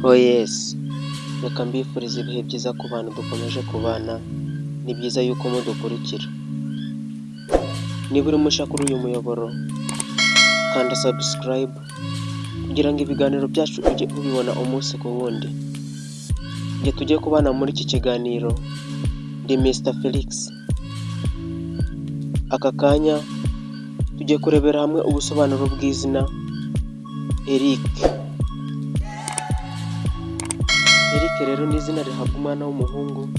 Oh yes, reka mbifurize ibihe byiza ku bantu dukomeje kubana, ni byiza yuko mudukurikira. Niba uri mushya kuri uyu muyoboro, kanda subscribe kugira ngo ibiganiro byacu ujye ubibona umunsi ku wundi. Njye tugiye kubana muri iki kiganiro, ndi Mr Felix. Aka kanya tugiye kurebera hamwe ubusobanuro bw'izina Eric. Eric rero ni izina rihabwa umwana w'umuhungu,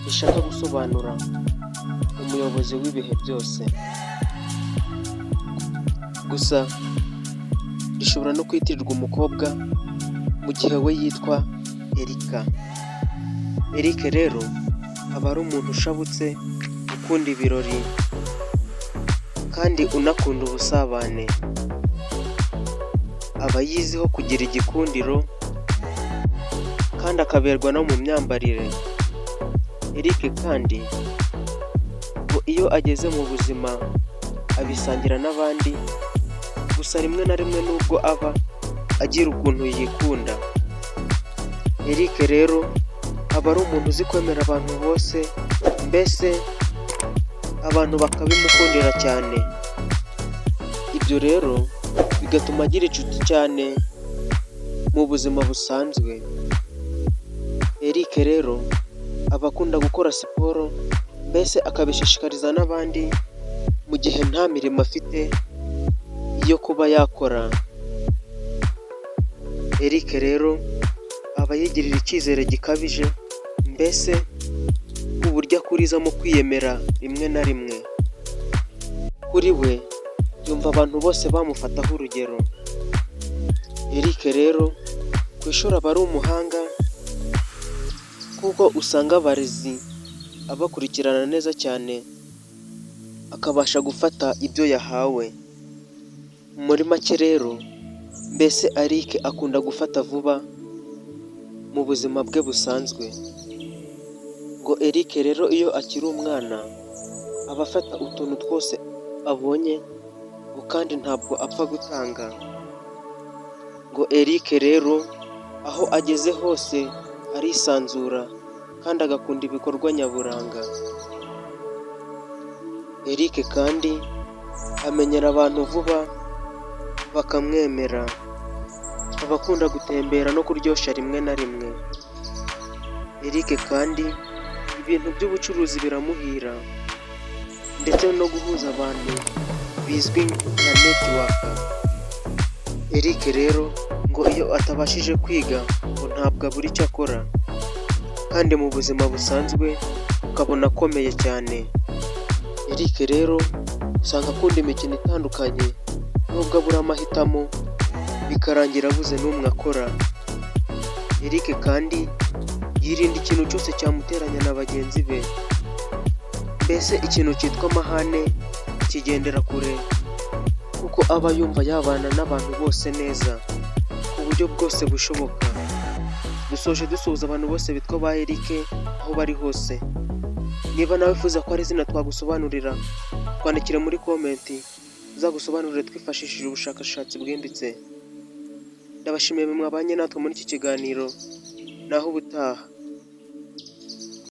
rishaka gusobanura umuyobozi w'ibihe byose. Gusa rishobora no kwitirirwa umukobwa mu gihe we yitwa Erika. Eric rero aba ari umuntu ushabutse, ukunda ibirori kandi unakunda ubusabane. Aba yiziho kugira igikundiro kandi akaberwa no mu myambarire. Eric kandi ngo iyo ageze mu buzima abisangira n'abandi, gusa rimwe na rimwe nubwo aba agira ukuntu yikunda. Eric rero aba ari umuntu uzi kwemera abantu bose, mbese abantu bakabimukundira cyane. Ibyo rero bigatuma agira inshuti cyane mu buzima busanzwe. Eric rero aba akunda gukora siporo, mbese akabishishikariza n'abandi mu gihe nta mirimo afite yo kuba yakora. Eric rero aba yigirira icyizere gikabije, mbese uburyo akurizamo kwiyemera rimwe na rimwe. Kuri we yumva abantu bose bamufataho urugero. Eric rero ku ishuri aba ari umuhanga, kuko usanga abarezi abakurikirana neza cyane, akabasha gufata ibyo yahawe. Muri make rero, mbese Eric akunda gufata vuba mu buzima bwe busanzwe. Ngo Eric rero iyo akiri umwana aba afata utuntu twose abonye, ngo kandi ntabwo apfa gutanga. Ngo Eric rero aho ageze hose arisanzura kandi agakunda ibikorwa nyaburanga. Eric kandi amenyera abantu vuba bakamwemera. Aba akunda gutembera no kuryoshya rimwe na rimwe. Eric kandi ibintu by'ubucuruzi biramuhira, ndetse no guhuza abantu bizwi nka network. Eric rero ngo iyo atabashije kwiga ngo ntabwo abura icyo akora, kandi mu buzima busanzwe ukabona akomeye cyane. Eric rero usanga akunda imikino itandukanye, nubwo abura amahitamo bikarangira abuze n'umwe akora. Eric kandi yirinda ikintu cyose cyamuteranya na bagenzi be, mbese ikintu cyitwa amahane kigendera kure, kuko aba yumva yabana n'abantu bose neza ku buryo bwose bushoboka. Dusoje dusuhuza abantu bose bitwa ba Eric aho bari hose. Niba nawe wifuza ko ari izina twagusobanurira, twandikire muri komenti tuzagusobanurire twifashishije ubushakashatsi bwimbitse. Ndabashimiye mwabanye natwe muri iki kiganiro, naho ubutaha.